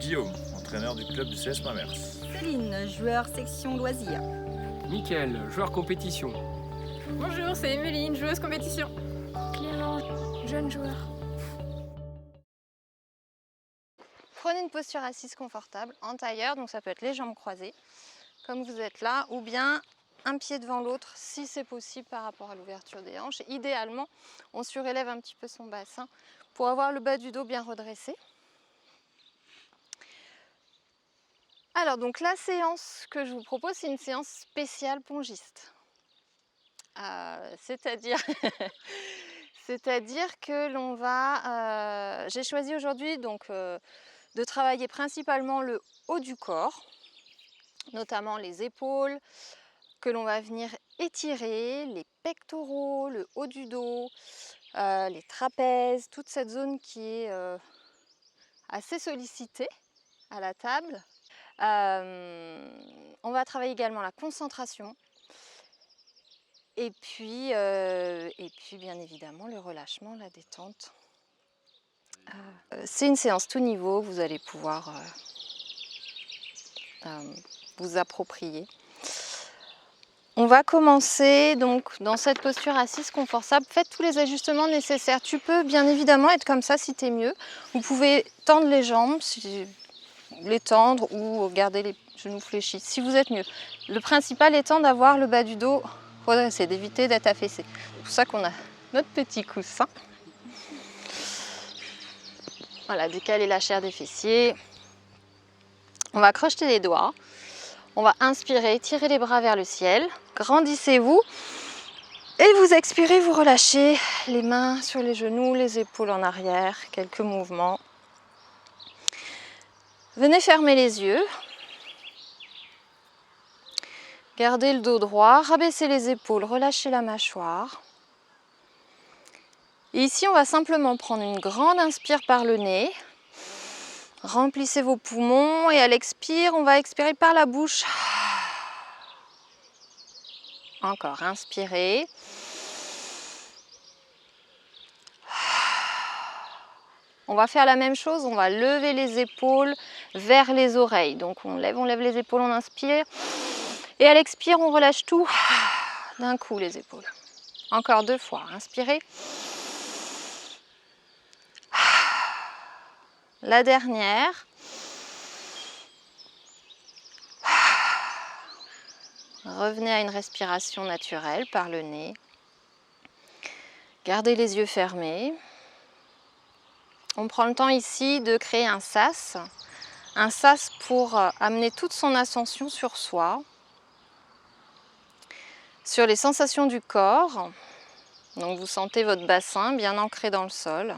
Guillaume, entraîneur du club du CS Mamers. Céline, joueur section loisirs. Mickaël, joueur compétition. Bonjour, c'est Emeline, joueuse compétition. Clément, jeune joueur. Prenez une posture assise confortable, en tailleur, donc ça peut être les jambes croisées, comme vous êtes là, ou bien un pied devant l'autre, si c'est possible par rapport à l'ouverture des hanches. Idéalement, on surélève un petit peu son bassin pour avoir le bas du dos bien redressé. Alors, donc la séance que je vous propose, c'est une séance spéciale pongiste. C'est-à-dire que l'on va... j'ai choisi aujourd'hui de travailler principalement le haut du corps, notamment les épaules, que l'on va venir étirer, les pectoraux, le haut du dos, les trapèzes, toute cette zone qui est assez sollicitée à la table. On va travailler également la concentration et puis bien évidemment le relâchement, la détente. C'est une séance tout niveau, vous allez pouvoir vous approprier. On va commencer donc dans cette posture assise confortable. Faites tous les ajustements nécessaires. Tu peux bien évidemment être comme ça si tu es mieux. Vous pouvez tendre les jambes, les tendre ou garder les genoux fléchis si vous êtes mieux. Le principal étant d'avoir le bas du dos redressé, d'éviter d'être affaissé. C'est pour ça qu'on a notre petit coussin. Voilà, décaler la chair des fessiers. On va crocheter les doigts. On va inspirer, tirer les bras vers le ciel. Grandissez-vous. Et vous expirez, vous relâchez les mains sur les genoux, les épaules en arrière. Quelques mouvements. Venez fermer les yeux. Gardez le dos droit, rabaissez les épaules, relâchez la mâchoire. Et ici, on va simplement prendre une grande inspire par le nez. Remplissez vos poumons et à l'expire, on va expirer par la bouche. Encore, inspirez. On va faire la même chose, on va lever les épaules vers les oreilles. Donc on lève les épaules, on inspire. Et à l'expire, on relâche tout d'un coup les épaules. Encore 2 fois, inspirez. La dernière. Revenez à une respiration naturelle par le nez. Gardez les yeux fermés. On prend le temps ici de créer un sas. Un sas pour amener toute son ascension sur soi. Sur les sensations du corps. Donc vous sentez votre bassin bien ancré dans le sol.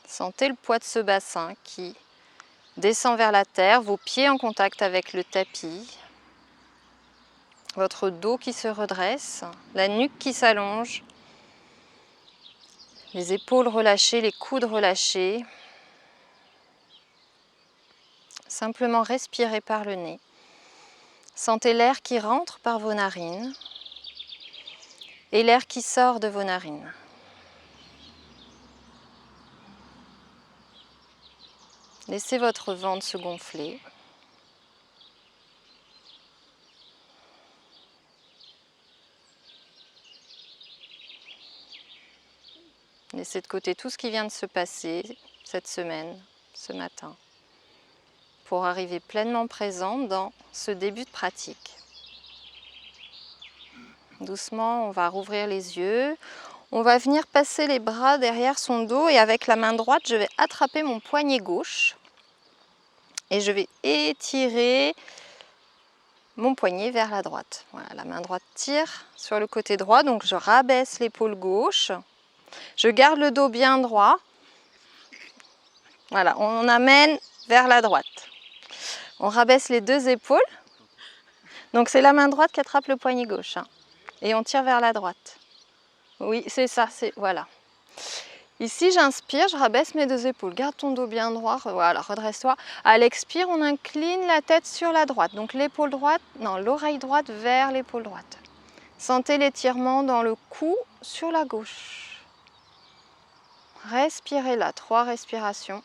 Sentez le poids de ce bassin qui descend vers la terre, vos pieds en contact avec le tapis, votre dos qui se redresse, la nuque qui s'allonge, les épaules relâchées, les coudes relâchés. Simplement respirez par le nez. Sentez l'air qui rentre par vos narines et l'air qui sort de vos narines. Laissez votre ventre se gonfler. Laissez de côté tout ce qui vient de se passer cette semaine, ce matin, pour arriver pleinement présent dans ce début de pratique. Doucement, on va rouvrir les yeux. On va venir passer les bras derrière son dos et avec la main droite, je vais attraper mon poignet gauche et je vais étirer mon poignet vers la droite. Voilà, la main droite tire sur le côté droit, donc je rabaisse l'épaule gauche. Je garde le dos bien droit. Voilà, on amène vers la droite. On rabaisse les 2 épaules. Donc c'est la main droite qui attrape le poignet gauche. Et on tire vers la droite. Oui, c'est ça, voilà. Ici, j'inspire, je rabaisse mes 2 épaules. Garde ton dos bien droit, voilà, redresse-toi. À l'expire, on incline la tête sur la droite. Donc l'épaule droite, non, l'oreille droite vers l'épaule droite. Sentez l'étirement dans le cou sur la gauche. Respirez là, 3 respirations.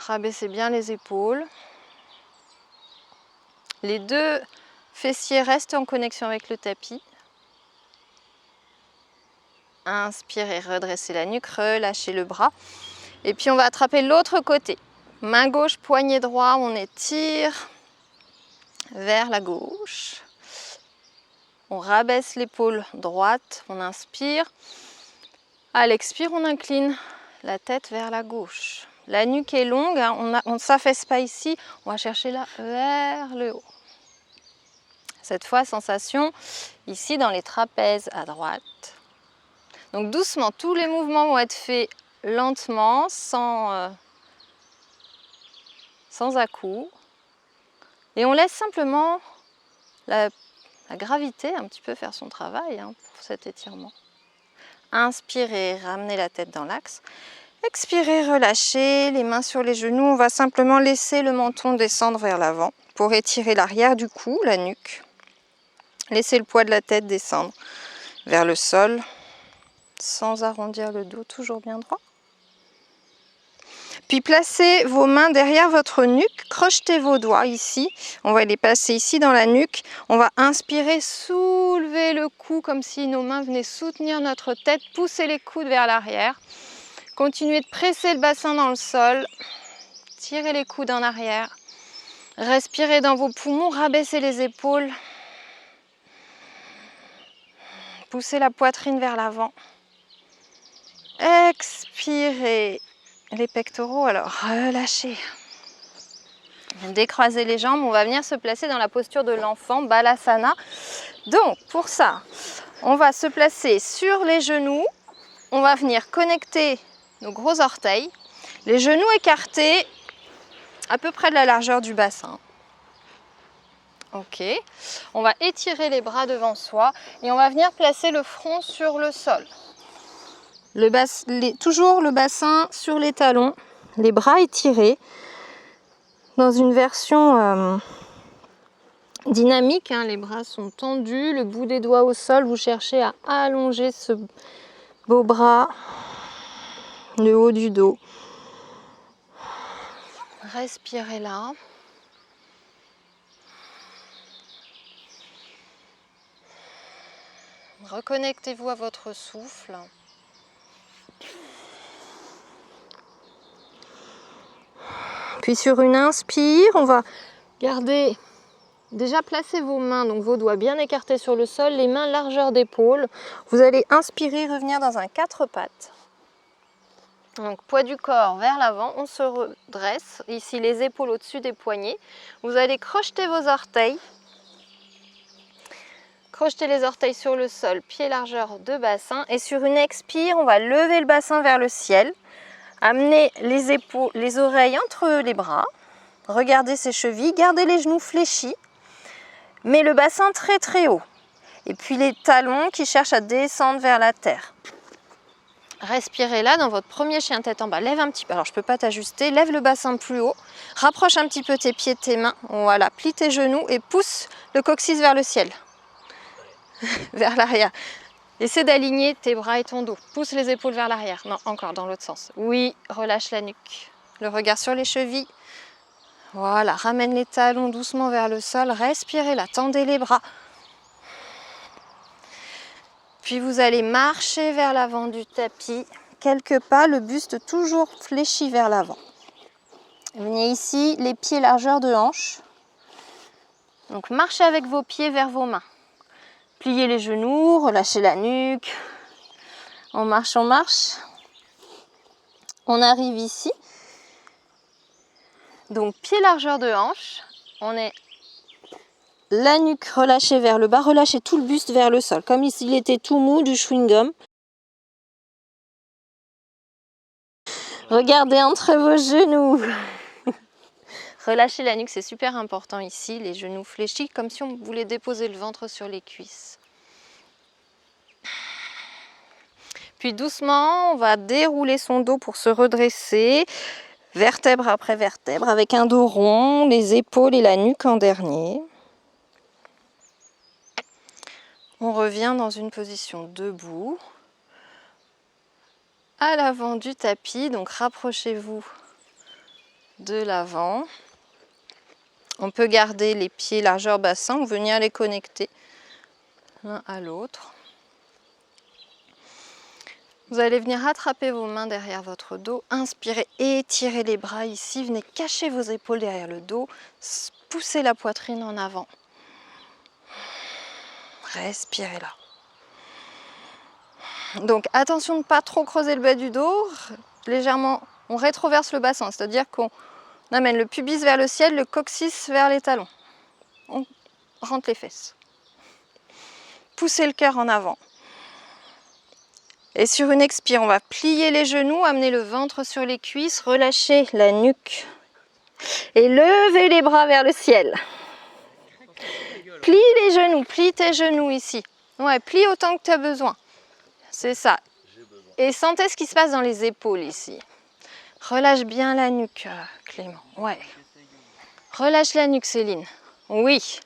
Rabaissez bien les épaules. Les deux fessiers restent en connexion avec le tapis. Inspirez, redressez la nuque, relâchez le bras. Et puis on va attraper l'autre côté. Main gauche, poignet droit, on étire vers la gauche. On rabaisse l'épaule droite, on inspire. À l'expire, on incline la tête vers la gauche. La nuque est longue, hein, on ne s'affaisse pas ici, on va chercher là vers le haut. Cette fois, sensation ici dans les trapèzes à droite. Donc doucement, tous les mouvements vont être faits lentement, sans à-coups. Et on laisse simplement la gravité un petit peu faire son travail hein, pour cet étirement. Inspirez, ramenez la tête dans l'axe. Expirez, relâchez, les mains sur les genoux. On va simplement laisser le menton descendre vers l'avant pour étirer l'arrière du cou, la nuque. Laissez le poids de la tête descendre vers le sol, sans arrondir le dos, toujours bien droit. Puis placez vos mains derrière votre nuque, crochetez vos doigts ici. On va les passer ici dans la nuque. On va inspirer, soulever le cou comme si nos mains venaient soutenir notre tête, pousser les coudes vers l'arrière. Continuez de presser le bassin dans le sol, tirez les coudes en arrière. Respirez dans vos poumons, rabaissez les épaules. Poussez la poitrine vers l'avant. Expirez les pectoraux, alors relâchez. Décroisez les jambes, on va venir se placer dans la posture de l'enfant, Balasana. Donc pour ça, on va se placer sur les genoux. On va venir connecter nos gros orteils. Les genoux écartés à peu près de la largeur du bassin. Ok, on va étirer les bras devant soi et on va venir placer le front sur le sol. Toujours le bassin sur les talons, les bras étirés. Dans une version dynamique, hein, les bras sont tendus, le bout des doigts au sol. Vous cherchez à allonger ce beau bras, le haut du dos. Respirez là. Reconnectez-vous à votre souffle. Puis sur une inspire, on va garder, déjà placer vos mains, donc vos doigts bien écartés sur le sol, les mains largeur d'épaule. Vous allez inspirer, revenir dans un 4 pattes. Donc poids du corps vers l'avant, on se redresse, ici les épaules au-dessus des poignets. Vous allez crocheter vos orteils. Crochetez les orteils sur le sol, pied largeur de bassin. Et sur une expire, on va lever le bassin vers le ciel. Amenez les épaules, les oreilles entre les bras. Regardez ses chevilles, gardez les genoux fléchis. Mais le bassin très très haut. Et puis les talons qui cherchent à descendre vers la terre. Respirez là dans votre premier chien tête en bas. Lève un petit peu. Alors je ne peux pas t'ajuster. Lève le bassin plus haut. Rapproche un petit peu tes pieds de tes mains. Voilà, plie tes genoux et pousse le coccyx vers le ciel. Vers l'arrière. Essaie d'aligner tes bras et ton dos. Pousse les épaules vers l'arrière. Non, encore dans l'autre sens. Oui, relâche la nuque. Le regard sur les chevilles. Voilà, ramène les talons doucement vers le sol. Respirez là, tendez les bras. Puis vous allez marcher vers l'avant du tapis. Quelques pas, le buste toujours fléchi vers l'avant. Venez ici, les pieds largeur de hanche. Donc marchez avec vos pieds vers vos mains. Pliez les genoux, relâchez la nuque. On marche, on marche. On arrive ici. Donc pied largeur de hanche. On est la nuque relâchée vers le bas, relâchez tout le buste vers le sol, comme s'il était tout mou, du chewing-gum. Regardez entre vos genoux. Relâchez la nuque, c'est super important ici, les genoux fléchis, comme si on voulait déposer le ventre sur les cuisses. Puis doucement, on va dérouler son dos pour se redresser, vertèbre après vertèbre, avec un dos rond, les épaules et la nuque en dernier. On revient dans une position debout, à l'avant du tapis, donc rapprochez-vous de l'avant. On peut garder les pieds largeur bassin ou venir les connecter l'un à l'autre. Vous allez venir attraper vos mains derrière votre dos, inspirez, étirez les bras ici, venez cacher vos épaules derrière le dos, poussez la poitrine en avant. Respirez là. Donc attention de ne pas trop creuser le bas du dos, légèrement on rétroverse le bassin, c'est-à-dire qu'on amène le pubis vers le ciel, le coccyx vers les talons. On rentre les fesses. Poussez le cœur en avant. Et sur une expire, on va plier les genoux, amener le ventre sur les cuisses, relâcher la nuque et lever les bras vers le ciel. Plie les genoux, plie tes genoux ici. Ouais, plie autant que tu as besoin. C'est ça. Et sentez ce qui se passe dans les épaules ici. Relâche bien la nuque, Clément. Ouais. Relâche la nuque, Céline. Oui.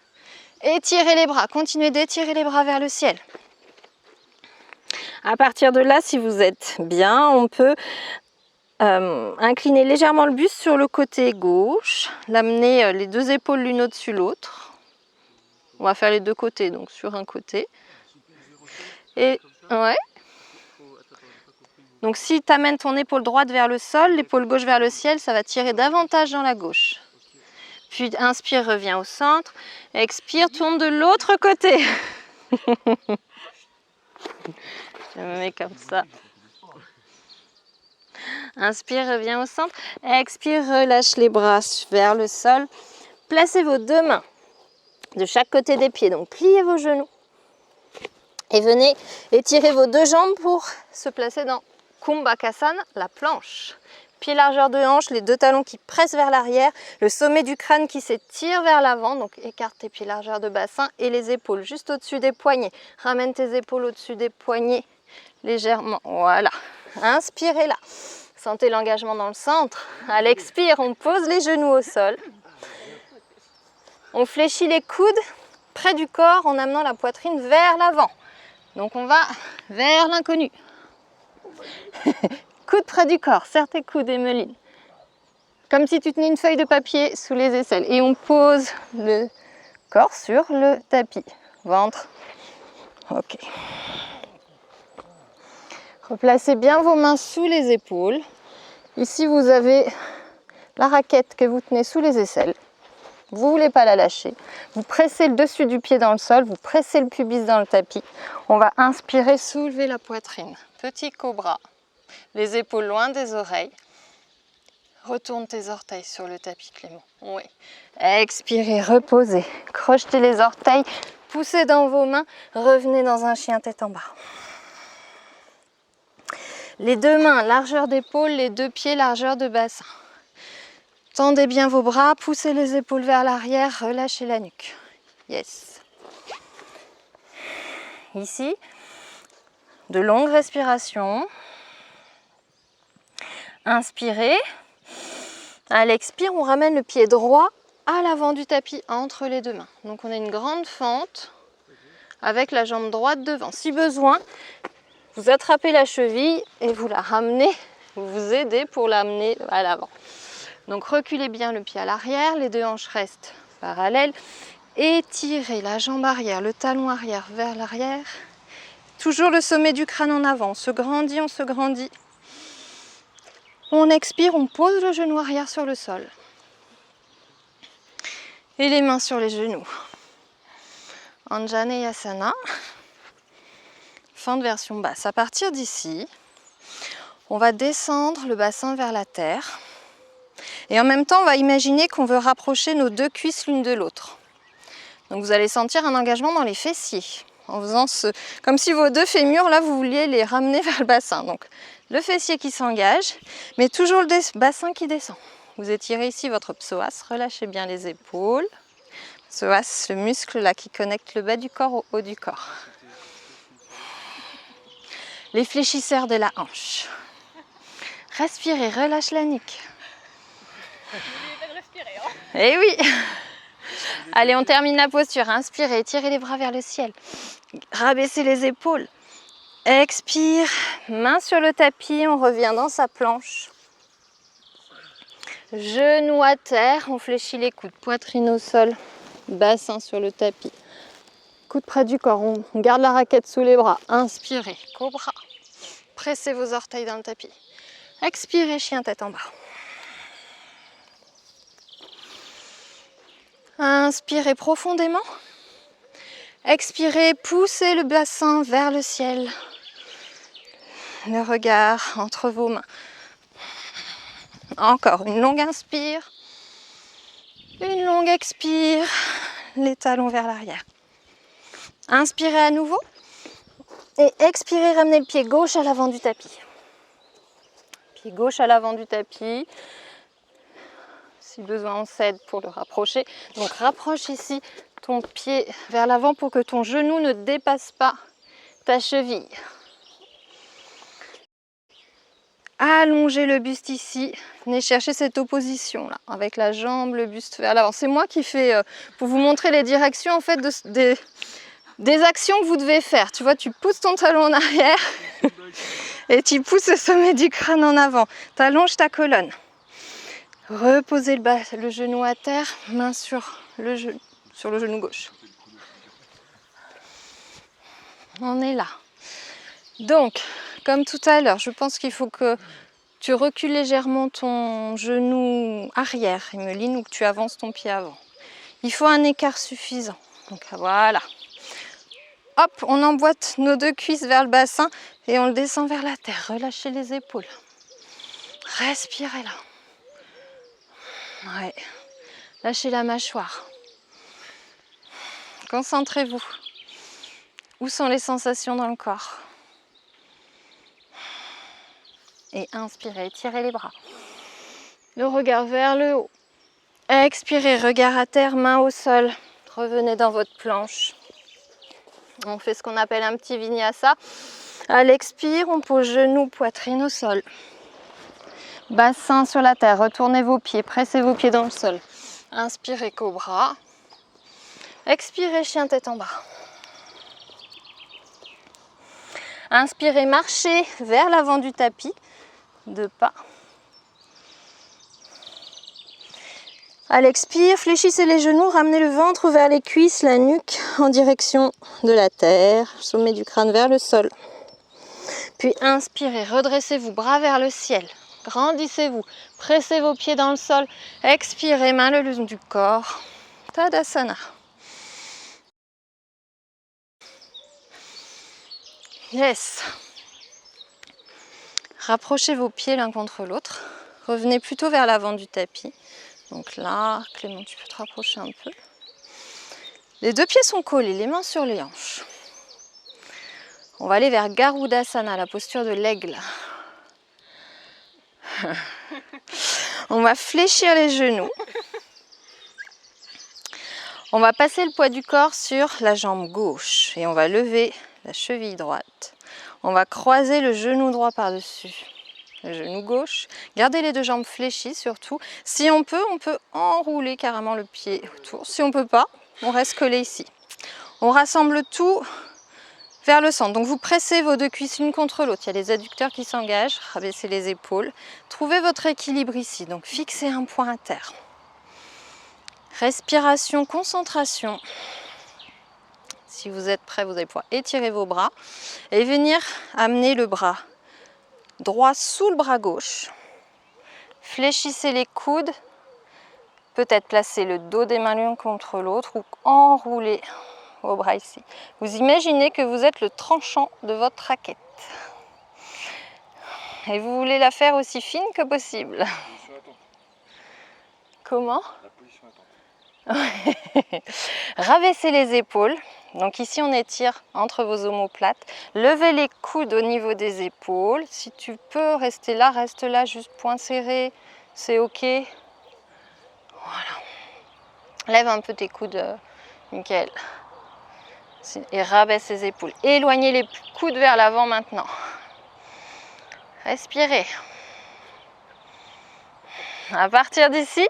Étirez les bras, continuez d'étirer les bras vers le ciel. À partir de là, si vous êtes bien, on peut incliner légèrement le buste sur le côté gauche, l'amener les deux épaules l'une au-dessus de l'autre. On va faire les deux côtés, donc sur un côté. Et ouais. Donc si tu amènes ton épaule droite vers le sol, l'épaule gauche vers le ciel, ça va tirer davantage dans la gauche. Puis inspire, reviens au centre. Expire, tourne de l'autre côté. Je me mets comme ça. Inspire, reviens au centre. Expire, relâche les bras vers le sol. Placez vos deux mains de chaque côté des pieds. Donc pliez vos genoux. Et venez étirer vos deux jambes pour se placer dans Kumbhakasana, la planche. Pieds largeur de hanche, les deux talons qui pressent vers l'arrière, le sommet du crâne qui s'étire vers l'avant, donc écarte tes pieds largeur de bassin et les épaules juste au-dessus des poignets. Ramène tes épaules au-dessus des poignets légèrement, voilà. Inspirez là. Sentez l'engagement dans le centre. À l'expire, on pose les genoux au sol. On fléchit les coudes près du corps en amenant la poitrine vers l'avant. Donc on va vers l'inconnu. Coude près du corps, serre tes coudes, Emeline. Comme si tu tenais une feuille de papier sous les aisselles. Et on pose le corps sur le tapis. Ventre. Ok. Replacez bien vos mains sous les épaules. Ici, vous avez la raquette que vous tenez sous les aisselles. Vous ne voulez pas la lâcher. Vous pressez le dessus du pied dans le sol. Vous pressez le pubis dans le tapis. On va inspirer, soulever la poitrine. Petit cobra. Les épaules loin des oreilles. Retourne tes orteils sur le tapis, Clément. Oui. Expirez, reposez. Crochetez les orteils. Poussez dans vos mains. Revenez dans un chien tête en bas. Les deux mains, largeur d'épaule. Les deux pieds, largeur de bassin. Tendez bien vos bras. Poussez les épaules vers l'arrière. Relâchez la nuque. Yes. Ici, de longues respirations. Inspirez. À l'expire, on ramène le pied droit à l'avant du tapis, entre les deux mains. Donc on a une grande fente avec la jambe droite devant. Si besoin, vous attrapez la cheville et vous la ramenez, vous vous aidez pour l'amener à l'avant. Donc reculez bien le pied à l'arrière, les deux hanches restent parallèles. Étirez la jambe arrière, le talon arrière vers l'arrière. Toujours le sommet du crâne en avant, on se grandit, on se grandit. On expire, on pose le genou arrière sur le sol. Et les mains sur les genoux. Anjaneyasana. Fin de version basse. À partir d'ici, on va descendre le bassin vers la terre. Et en même temps, on va imaginer qu'on veut rapprocher nos deux cuisses l'une de l'autre. Donc vous allez sentir un engagement dans les fessiers. En faisant comme si vos deux fémurs, là, vous vouliez les ramener vers le bassin. Donc le fessier qui s'engage, mais toujours le bassin qui descend. Vous étirez ici votre psoas, relâchez bien les épaules. Psoas, le muscle là qui connecte le bas du corps au haut du corps. Les fléchisseurs de la hanche. Respirez, relâche la nuque. N'oubliez pas de respirer. Hein. Eh oui. Allez, on termine la posture. Inspirez, tirez les bras vers le ciel. Rabaissez les épaules. Expire, main sur le tapis, on revient dans sa planche. Genoux à terre, on fléchit les coudes, poitrine au sol, bassin sur le tapis. Coude près du corps, on garde la raquette sous les bras. Inspirez, cobra. Pressez vos orteils dans le tapis. Expirez, chien tête en bas. Inspirez profondément. Expirez, poussez le bassin vers le ciel. Le regard entre vos mains. Encore une longue inspire. Une longue expire. Les talons vers l'arrière. Inspirez à nouveau. Et expirez, ramenez le pied gauche à l'avant du tapis. Pied gauche à l'avant du tapis. Si besoin, on s'aide pour le rapprocher. Donc rapproche ici ton pied vers l'avant pour que ton genou ne dépasse pas ta cheville. Allongez le buste ici. Venez chercher cette opposition là, avec la jambe, le buste vers l'avant. C'est moi qui fais, pour vous montrer les directions en fait des actions que vous devez faire. Tu vois, tu pousses ton talon en arrière et tu pousses le sommet du crâne en avant. Tu allonges ta colonne. Reposez le genou à terre, main sur le genou gauche. On est là. Donc, comme tout à l'heure, je pense qu'il faut que tu recules légèrement ton genou arrière, Emeline, ou que tu avances ton pied avant. Il faut un écart suffisant. Donc voilà. Hop, on emboîte nos deux cuisses vers le bassin et on le descend vers la terre. Relâchez les épaules. Respirez là. Ouais. Lâchez la mâchoire. Concentrez-vous. Où sont les sensations dans le corps? Et inspirez, tirez les bras. Le regard vers le haut. Expirez, regard à terre, main au sol. Revenez dans votre planche. On fait ce qu'on appelle un petit vinyasa. À l'expire, on pose genoux, poitrine au sol. Bassin sur la terre, retournez vos pieds, pressez vos pieds dans le sol. Inspirez, cobra. Expirez, chien tête en bas. Inspirez, marchez vers l'avant du tapis, 2 pas. À l'expire, fléchissez les genoux, ramenez le ventre vers les cuisses, la nuque en direction de la terre, sommet du crâne vers le sol. Puis inspirez, redressez-vous, bras vers le ciel. Grandissez-vous, pressez vos pieds dans le sol, expirez, main le long du corps, Tadasana. Yes. Rapprochez vos pieds l'un contre l'autre, revenez plutôt vers l'avant du tapis. Donc là, Clément, tu peux te rapprocher un peu. Les 2 pieds sont collés, les mains sur les hanches. On va aller vers Garudasana, la posture de l'aigle. On va fléchir les genoux. On va passer le poids du corps sur la jambe gauche et on va lever la cheville droite. On va croiser le genou droit par-dessus le genou gauche. Gardez les 2 jambes fléchies surtout. Si on peut enrouler carrément le pied autour. Si on ne peut pas, on reste collé ici. On rassemble tout vers le centre. Donc vous pressez vos 2 cuisses l'une contre l'autre. Il y a les adducteurs qui s'engagent. Rabaissez les épaules. Trouvez votre équilibre ici. Donc fixez un point à terre. Respiration, concentration. Si vous êtes prêt, vous allez pouvoir étirer vos bras et venir amener le bras droit sous le bras gauche. Fléchissez les coudes. Peut-être placer le dos des mains l'une contre l'autre ou enrouler vos bras ici. Vous imaginez que vous êtes le tranchant de votre raquette. Et vous voulez la faire aussi fine que possible. Comment? Rabaissez les épaules. Donc ici on étire entre vos omoplates. Levez les coudes au niveau des épaules. Si tu peux rester là, reste là, juste poing serré. C'est ok. Voilà. Lève un peu tes coudes, Michael. Et rabaisse les épaules. Éloignez les coudes vers l'avant maintenant. Respirez. À partir d'ici,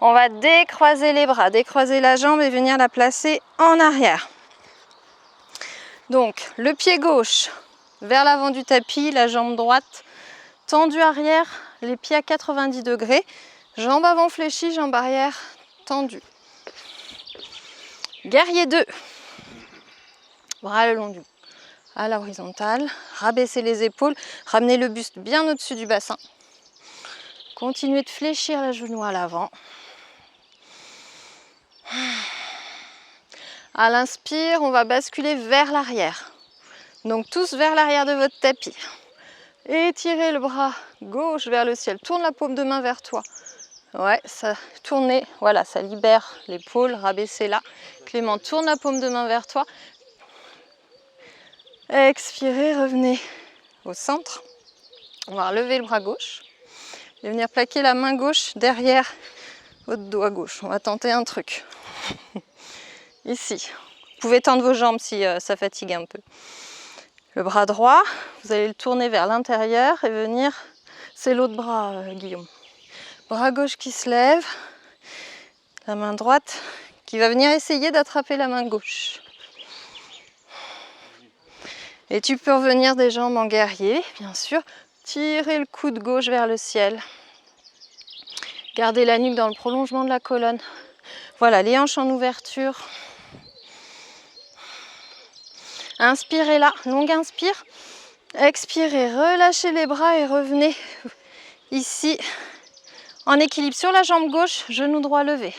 on va décroiser les bras, décroiser la jambe et venir la placer en arrière. Donc, le pied gauche vers l'avant du tapis, la jambe droite tendue arrière, les pieds à 90 degrés. Jambes avant fléchies, jambes arrière tendues. Guerrier 2. Bras le long du à la horizontale. Rabaissez les épaules. Ramenez le buste bien au-dessus du bassin. Continuez de fléchir le genou à l'avant. À l'inspire, on va basculer vers l'arrière. Donc tous vers l'arrière de votre tapis. Étirez le bras gauche vers le ciel. Tourne la paume de main vers toi. Ouais, ça tournez, voilà, ça libère l'épaule, rabaissez-la. Clément, tourne la paume de main vers toi. Expirez, revenez au centre. On va relever le bras gauche et venir plaquer la main gauche derrière votre doigt gauche. On va tenter un truc. Ici. Vous pouvez tendre vos jambes si ça fatigue un peu. Le bras droit, vous allez le tourner vers l'intérieur et venir... C'est l'autre bras, Guillaume. Bras gauche qui se lève. La main droite qui va venir essayer d'attraper la main gauche. Et tu peux revenir des jambes en guerrier, bien sûr. Tirez le coude gauche vers le ciel. Gardez la nuque dans le prolongement de la colonne. Voilà, les hanches en ouverture. Inspirez là, longue inspire. Expirez, relâchez les bras et revenez ici en équilibre sur la jambe gauche, genou droit levé.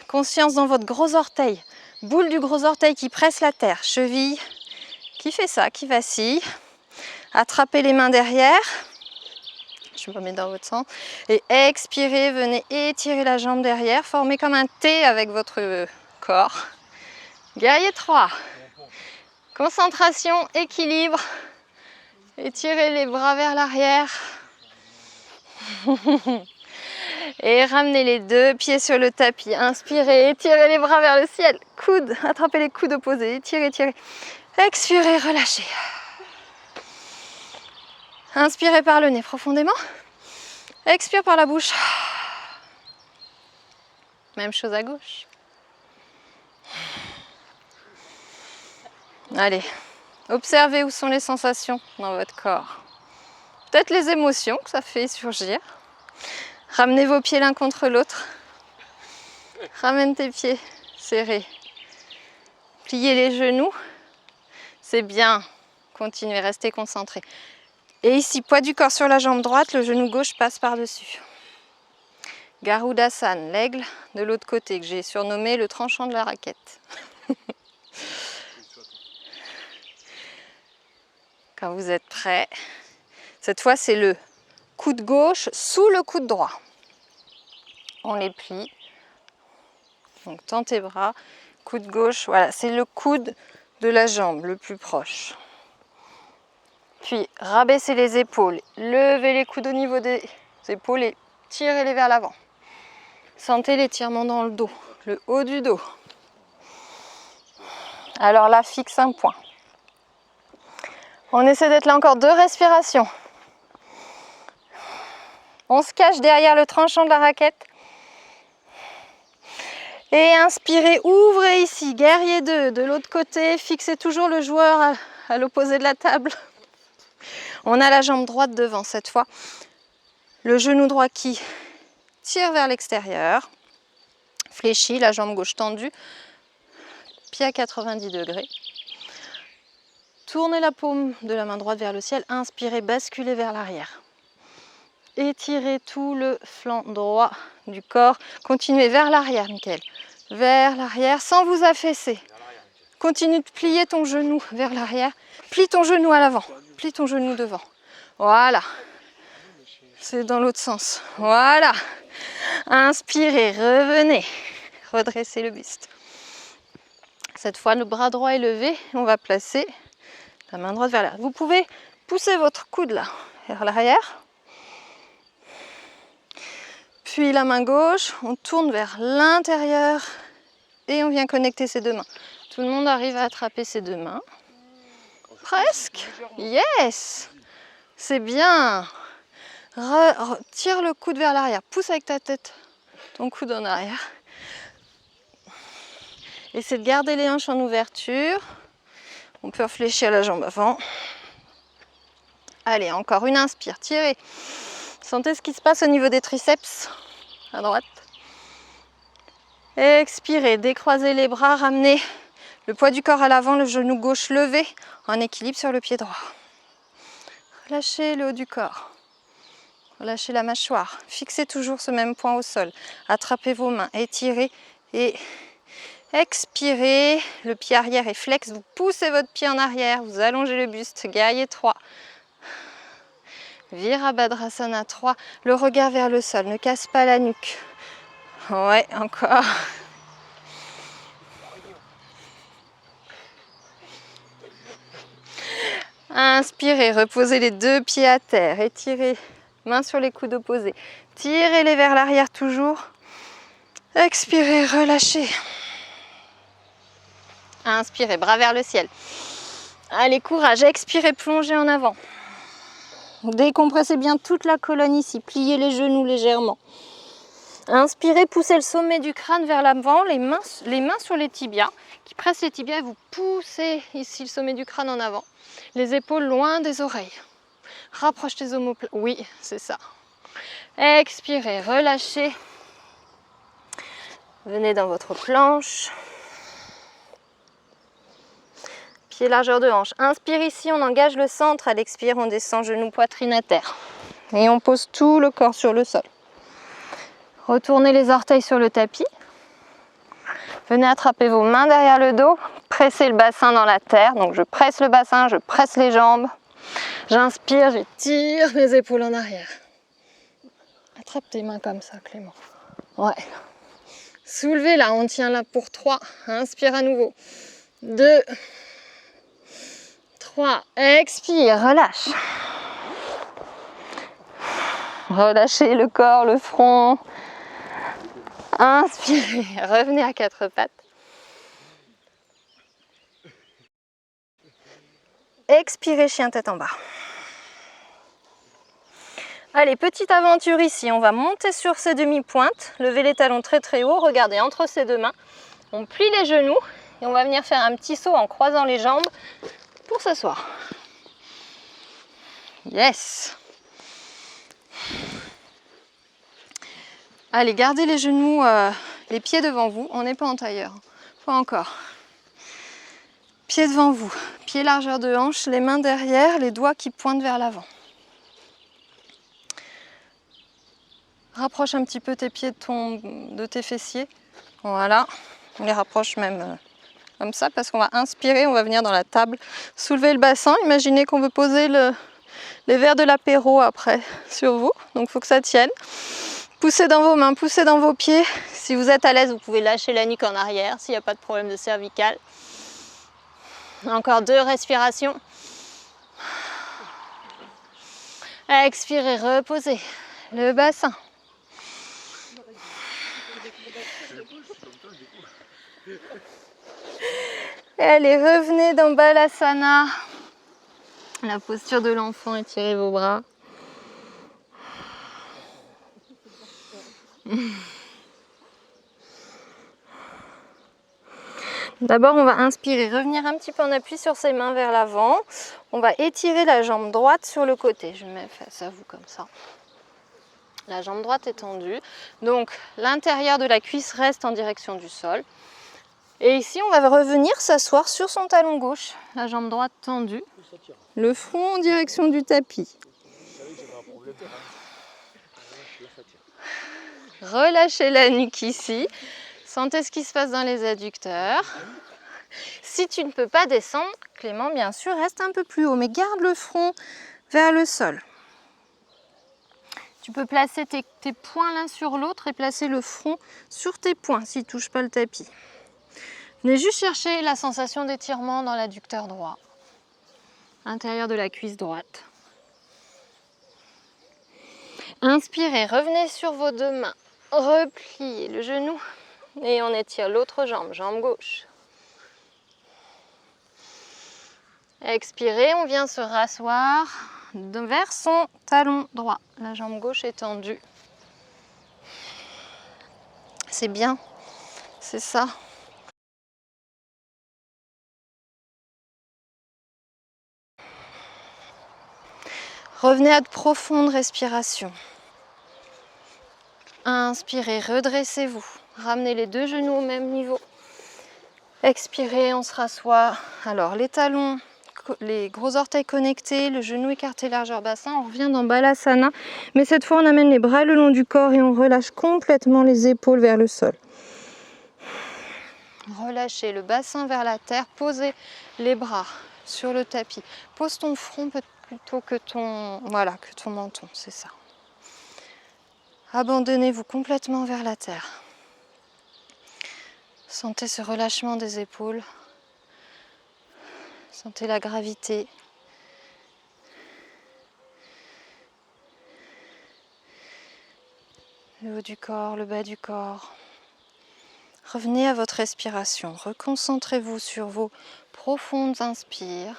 Conscience dans votre gros orteil, boule du gros orteil qui presse la terre, cheville qui fait ça, qui vacille. Attrapez les mains derrière. Je me remets dans votre sens. Et expirez, venez étirer la jambe derrière, formez comme un T avec votre corps. Guerrier 3. Concentration, équilibre. Étirez les bras vers l'arrière. Et ramenez les deux pieds sur le tapis. Inspirez, étirez les bras vers le ciel. Coudes, attrapez les coudes opposés. Étirez, étirez. Expirez, relâchez. Inspirez par le nez profondément. Expire par la bouche. Même chose à gauche. Allez, observez où sont les sensations dans votre corps. Peut-être les émotions que ça fait surgir. Ramenez vos pieds l'un contre l'autre. Ramène tes pieds serrés. Pliez les genoux. C'est bien. Continuez, restez concentrés. Et ici, poids du corps sur la jambe droite, le genou gauche passe par-dessus. Garudasana, l'aigle de l'autre côté, que j'ai surnommé le tranchant de la raquette. Quand vous êtes prêts, cette fois c'est le coude gauche sous le coude droit. On les plie. Donc tends tes bras, coude gauche, voilà, c'est le coude de la jambe le plus proche. Puis rabaissez les épaules, levez les coudes au niveau des épaules et tirez-les vers l'avant. Sentez l'étirement dans le dos, le haut du dos. Alors là, fixe un point. On essaie d'être là encore 2 respirations. On se cache derrière le tranchant de la raquette. Et inspirez, ouvrez ici, guerrier 2, de l'autre côté, fixez toujours le joueur à l'opposé de la table. On a la jambe droite devant cette fois. Le genou droit qui tire vers l'extérieur. Fléchi, la jambe gauche tendue. Pied à 90 degrés. Tournez la paume de la main droite vers le ciel. Inspirez, basculez vers l'arrière. Étirez tout le flanc droit du corps. Continuez vers l'arrière, Mickaël. Vers l'arrière sans vous affaisser. Continue de plier ton genou vers l'arrière. Plie ton genou à l'avant. Plie ton genou devant. Voilà. C'est dans l'autre sens. Voilà. Inspirez, revenez. Redressez le buste. Cette fois, le bras droit est levé. On va placer la main droite vers l'arrière. Vous pouvez pousser votre coude là, vers l'arrière. Puis la main gauche, on tourne vers l'intérieur et on vient connecter ses deux mains. Tout le monde arrive à attraper ses deux mains. Presque. Yes. C'est bien. Tire le coude vers l'arrière. Pousse avec ta tête ton coude en arrière. Essaie de garder les hanches en ouverture. On peut réfléchir la jambe avant. Allez, encore une inspire. Tirez. Sentez ce qui se passe au niveau des triceps, à droite. Expirez, décroisez les bras, ramenez le poids du corps à l'avant, le genou gauche levé, en équilibre sur le pied droit. Relâchez le haut du corps. Relâchez la mâchoire. Fixez toujours ce même point au sol. Attrapez vos mains, étirez et expirez. Le pied arrière est flex. Vous poussez votre pied en arrière. Vous allongez le buste. Guerrier 3. Virabhadrasana 3. Le regard vers le sol. Ne casse pas la nuque. Ouais, encore. Inspirez. Reposez les deux pieds à terre. Étirez. Mains sur les coudes opposés. Tirez-les vers l'arrière toujours. Expirez, relâchez. Inspirez, bras vers le ciel. Allez, courage. Expirez, plongez en avant. Décompressez bien toute la colonne ici. Pliez les genoux légèrement. Inspirez, poussez le sommet du crâne vers l'avant. Les mains sur les tibias qui pressent les tibias. Vous poussez ici le sommet du crâne en avant. Les épaules loin des oreilles. Rapproche tes omoplates. Oui, c'est ça. Expirez, relâchez. Venez dans votre planche. Pied largeur de hanche. Inspire ici, on engage le centre. À l'expire, on descend genou, poitrine à terre. Et on pose tout le corps sur le sol. Retournez les orteils sur le tapis. Venez attraper vos mains derrière le dos. Pressez le bassin dans la terre. Donc je presse le bassin, je presse les jambes. J'inspire, j'étire mes épaules en arrière. Attrape tes mains comme ça, Clément. Ouais. Soulevez là, on tient là pour 3. Inspire à nouveau. 2, 3. Expire, relâche. Relâchez le corps, le front. Inspirez, revenez à 4 pattes. Expirez, chien tête en bas. Allez, petite aventure ici. On va monter sur ces demi-pointes, lever les talons très très haut, regardez entre ces deux mains. On plie les genoux et on va venir faire un petit saut en croisant les jambes pour s'asseoir. Yes! Allez, gardez les genoux, les pieds devant vous. On n'est pas en tailleur. Pas encore. Pieds devant vous. Pieds largeur de hanche, les mains derrière, les doigts qui pointent vers l'avant. Rapproche un petit peu tes pieds de tes fessiers. Voilà. On les rapproche même comme ça parce qu'on va inspirer, on va venir dans la table. Soulever le bassin. Imaginez qu'on veut poser les verres de l'apéro après sur vous. Donc il faut que ça tienne. Poussez dans vos mains, poussez dans vos pieds. Si vous êtes à l'aise, vous pouvez lâcher la nuque en arrière s'il n'y a pas de problème de cervical. Encore 2 respirations. Expirez, reposez le bassin. Et allez, revenez dans Balasana. La posture de l'enfant, étirez vos bras. D'abord, on va inspirer, revenir un petit peu en appui sur ses mains vers l'avant. On va étirer la jambe droite sur le côté. Je me mets face à vous comme ça. La jambe droite est tendue. Donc, l'intérieur de la cuisse reste en direction du sol. Et ici, on va revenir s'asseoir sur son talon gauche. La jambe droite tendue. Le front en direction du tapis. Relâchez la nuque ici. Sentez ce qui se passe dans les adducteurs. Si tu ne peux pas descendre, Clément, bien sûr, reste un peu plus haut, mais garde le front vers le sol. Tu peux placer tes poings l'un sur l'autre et placer le front sur tes poings s'il ne touche pas le tapis. Venez juste chercher la sensation d'étirement dans l'adducteur droit, intérieur de la cuisse droite. Inspirez, revenez sur vos 2 mains, repliez le genou et on étire l'autre jambe, jambe gauche. Expirez, on vient se rasseoir vers son talon droit. La jambe gauche est tendue. C'est bien, c'est ça. Revenez à de profondes respirations. Inspirez, redressez-vous. Ramenez les deux genoux au même niveau. Expirez, on se rassoit. Alors les talons, les gros orteils connectés, le genou écarté largeur bassin. On revient dans Balasana. Mais cette fois, on amène les bras le long du corps et on relâche complètement les épaules vers le sol. Relâchez le bassin vers la terre. Posez les bras sur le tapis. Pose ton front plutôt que ton menton, c'est ça. Abandonnez-vous complètement vers la terre. Sentez ce relâchement des épaules. Sentez la gravité. Le haut du corps, le bas du corps. Revenez à votre respiration. Reconcentrez-vous sur vos profondes inspires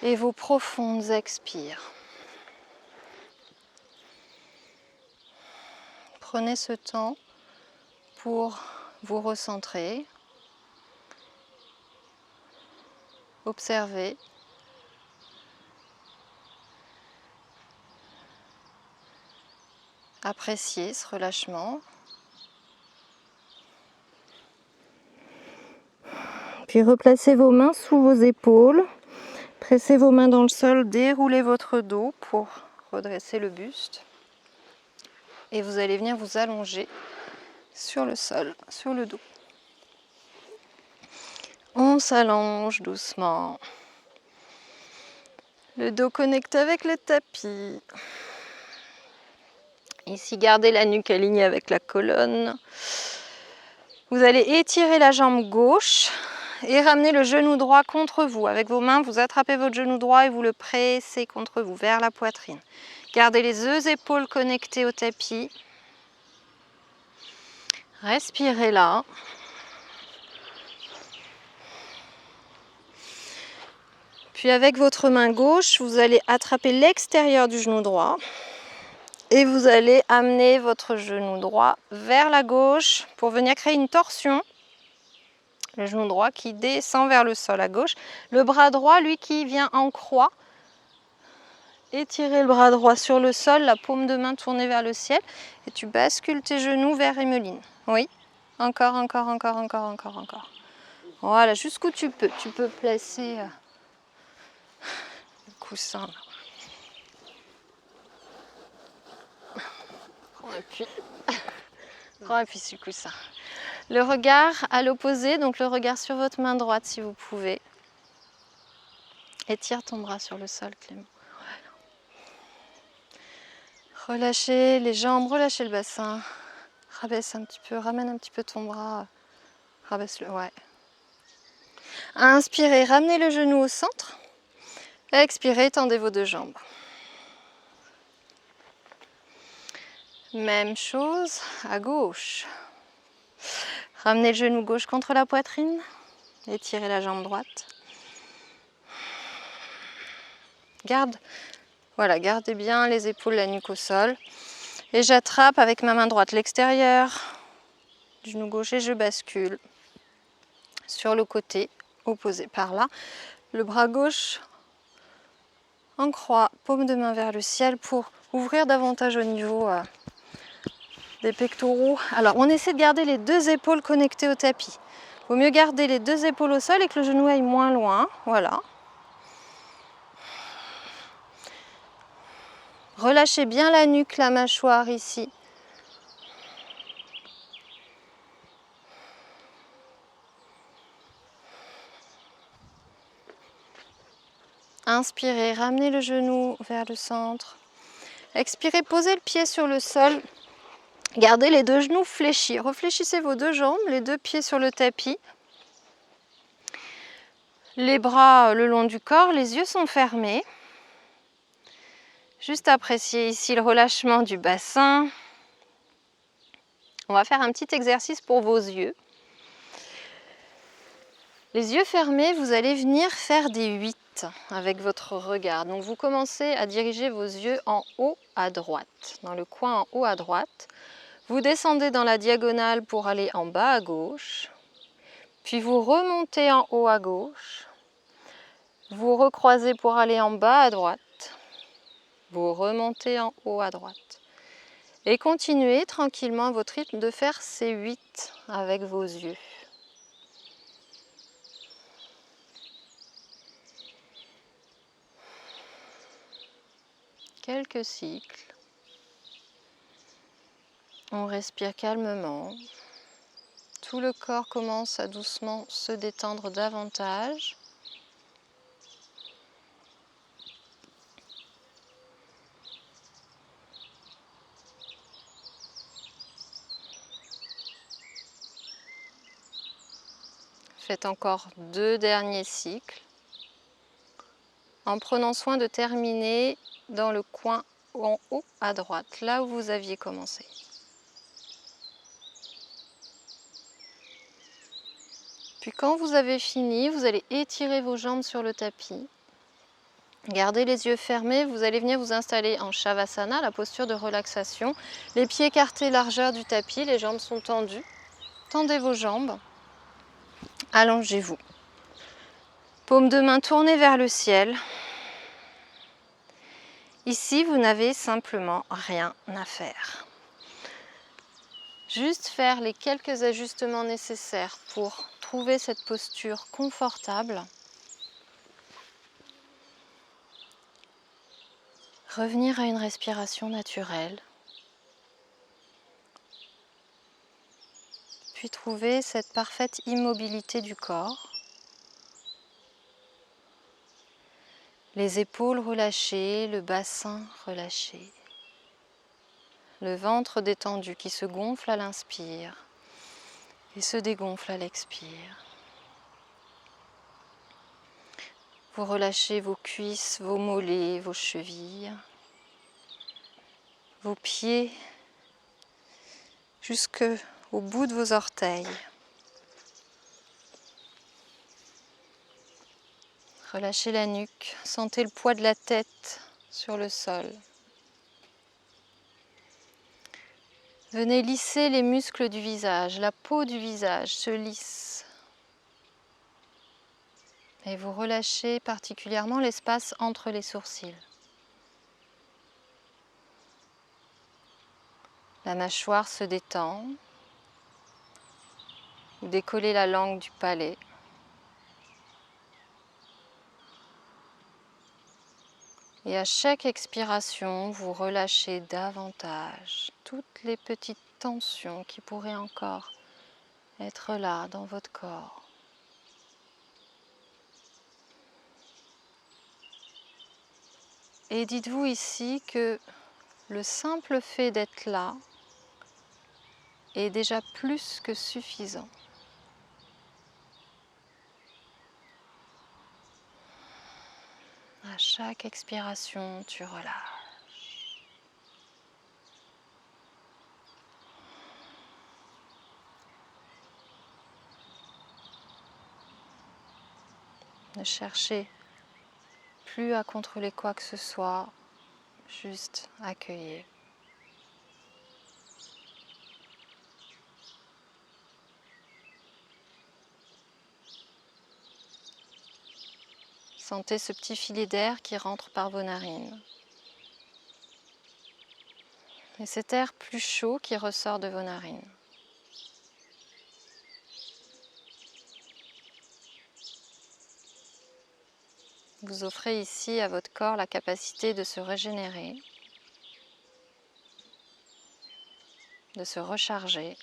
et vos profondes expires. Prenez ce temps pour vous recentrer, observer, apprécier ce relâchement. Puis replacez vos mains sous vos épaules, pressez vos mains dans le sol, déroulez votre dos pour redresser le buste. Et vous allez venir vous allonger sur le sol, sur le dos. On s'allonge doucement. Le dos connecté avec le tapis. Ici, gardez la nuque alignée avec la colonne. Vous allez étirer la jambe gauche et ramener le genou droit contre vous. Avec vos mains, vous attrapez votre genou droit et vous le pressez contre vous, vers la poitrine. Gardez les deux épaules connectées au tapis. Respirez là. Puis avec votre main gauche, vous allez attraper l'extérieur du genou droit. Et vous allez amener votre genou droit vers la gauche pour venir créer une torsion. Le genou droit qui descend vers le sol à gauche. Le bras droit, lui, qui vient en croix. Étirez le bras droit sur le sol, la paume de main tournée vers le ciel. Et tu bascules tes genoux vers Emeline. Oui, encore. Voilà, jusqu'où tu peux. Tu peux placer le coussin là. Prends appui sur le coussin. Le regard à l'opposé, donc le regard sur votre main droite si vous pouvez. Étire ton bras sur le sol, Clément. Relâchez les jambes, relâchez le bassin. Rabaisse un petit peu, ramène un petit peu ton bras. Rabaisse-le, ouais. Inspirez, ramenez le genou au centre. Expirez, tendez vos deux jambes. Même chose à gauche. Ramenez le genou gauche contre la poitrine. Étirez la jambe droite. Gardez bien les épaules, la nuque au sol. Et j'attrape avec ma main droite l'extérieur du genou gauche et je bascule sur le côté opposé par là. Le bras gauche en croix, paume de main vers le ciel pour ouvrir davantage au niveau des pectoraux. Alors on essaie de garder les deux épaules connectées au tapis. Il vaut mieux garder les deux épaules au sol et que le genou aille moins loin. Voilà. Relâchez bien la nuque, la mâchoire ici. Inspirez, ramenez le genou vers le centre. Expirez, posez le pied sur le sol. Gardez les deux genoux fléchis. Réfléchissez vos deux jambes, les deux pieds sur le tapis. Les bras le long du corps, les yeux sont fermés. Juste appréciez ici le relâchement du bassin. On va faire un petit exercice pour vos yeux. Les yeux fermés, vous allez venir faire des 8 avec votre regard. Donc vous commencez à diriger vos yeux en haut à droite, dans le coin en haut à droite. Vous descendez dans la diagonale pour aller en bas à gauche. Puis vous remontez en haut à gauche. Vous recroisez pour aller en bas à droite. Vous remontez en haut à droite. Et continuez tranquillement à votre rythme de faire ces 8 avec vos yeux. Quelques cycles. On respire calmement. Tout le corps commence à doucement se détendre davantage. Faites encore 2 derniers cycles en prenant soin de terminer dans le coin en haut à droite, là où vous aviez commencé. Puis quand vous avez fini, vous allez étirer vos jambes sur le tapis. Gardez les yeux fermés, vous allez venir vous installer en Shavasana, la posture de relaxation. Les pieds écartés largeur du tapis, les jambes sont tendues. Tendez vos jambes, allongez-vous. Paume de main tournée vers le ciel. Ici, vous n'avez simplement rien à faire. Juste faire les quelques ajustements nécessaires pour trouver cette posture confortable. Revenir à une respiration naturelle. Puis trouver cette parfaite immobilité du corps. Les épaules relâchées, le bassin relâché. Le ventre détendu qui se gonfle à l'inspire et se dégonfle à l'expire. Vous relâchez vos cuisses, vos mollets, vos chevilles, vos pieds jusqu'au bout de vos orteils. Relâchez la nuque, sentez le poids de la tête sur le sol. Venez lisser les muscles du visage, la peau du visage se lisse. Et vous relâchez particulièrement l'espace entre les sourcils. La mâchoire se détend. Vous décollez la langue du palais. Et à chaque expiration, vous relâchez davantage toutes les petites tensions qui pourraient encore être là dans votre corps. Et dites-vous ici que le simple fait d'être là est déjà plus que suffisant. À chaque expiration, tu relâches. Ne cherchez plus à contrôler quoi que ce soit, juste accueillez. Sentez ce petit filet d'air qui rentre par vos narines. Et cet air plus chaud qui ressort de vos narines. Vous offrez ici à votre corps la capacité de se régénérer, de se recharger,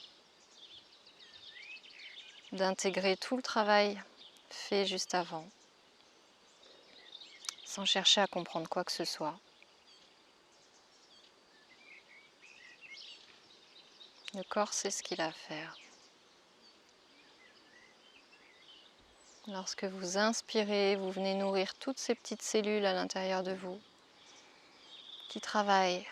d'intégrer tout le travail fait juste avant, sans chercher à comprendre quoi que ce soit. Le corps sait ce qu'il a à faire. Lorsque vous inspirez, vous venez nourrir toutes ces petites cellules à l'intérieur de vous qui travaillent.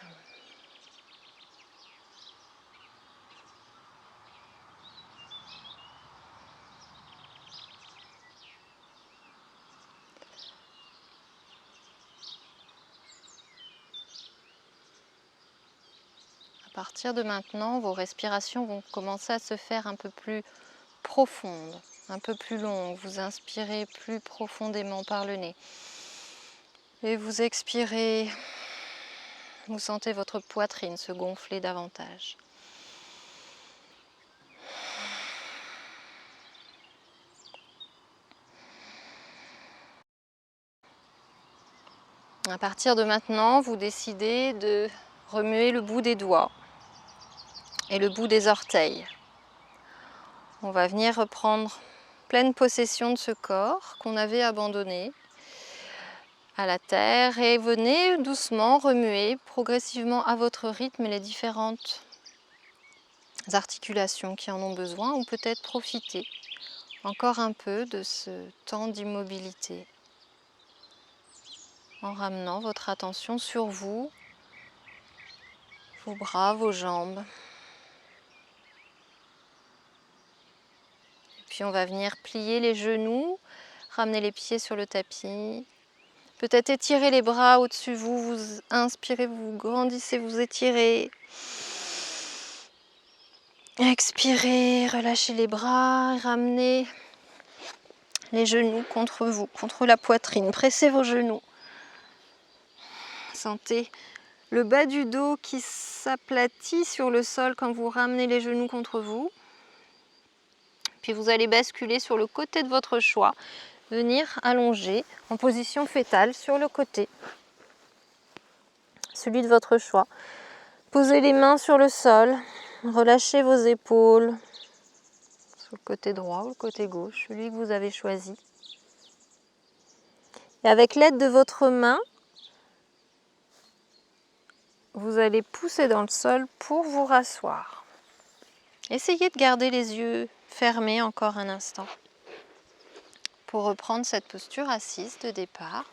À partir de maintenant, vos respirations vont commencer à se faire un peu plus profondes, un peu plus longues. Vous inspirez plus profondément par le nez. Et vous expirez Vous sentez votre poitrine se gonfler davantage. À partir de maintenant, vous décidez de remuer le bout des doigts et le bout des orteils. On va venir reprendre pleine possession de ce corps qu'on avait abandonné à la terre et venez doucement remuer progressivement à votre rythme les différentes articulations qui en ont besoin ou peut-être profiter encore un peu de ce temps d'immobilité en ramenant votre attention sur vous, vos bras, vos jambes. Et puis on va venir plier les genoux, ramener les pieds sur le tapis. Peut-être étirer les bras au-dessus de vous, vous inspirez, vous grandissez, vous étirez. Expirez, relâchez les bras, ramenez les genoux contre vous, contre la poitrine. Pressez vos genoux. Sentez le bas du dos qui s'aplatit sur le sol quand vous ramenez les genoux contre vous. Puis vous allez basculer sur le côté de votre choix. Venir allonger en position fétale sur le côté, celui de votre choix. Posez les mains sur le sol, relâchez vos épaules sur le côté droit ou le côté gauche, celui que vous avez choisi. Et avec l'aide de votre main, vous allez pousser dans le sol pour vous rasseoir. Essayez de garder les yeux fermés encore un instant, pour reprendre cette posture assise de départ,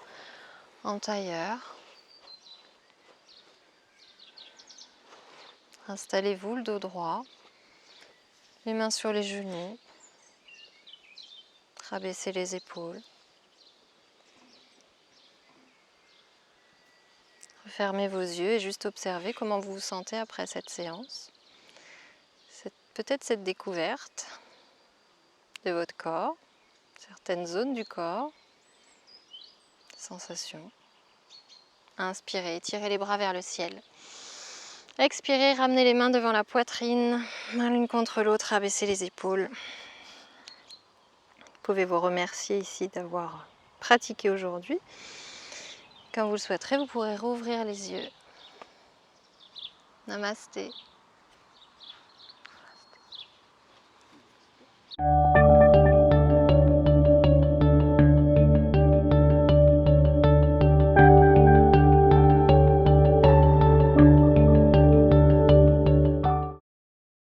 en tailleur. Installez-vous le dos droit, les mains sur les genoux, rabaissez les épaules. Fermez vos yeux et juste observez comment vous vous sentez après cette séance. Peut-être cette découverte de votre corps. Certaines zones du corps, sensations. Inspirez, tirez les bras vers le ciel. Expirez, ramenez les mains devant la poitrine, main l'une contre l'autre, rabaissez les épaules. Vous pouvez vous remercier ici d'avoir pratiqué aujourd'hui. Quand vous le souhaiterez, vous pourrez rouvrir les yeux. Namasté.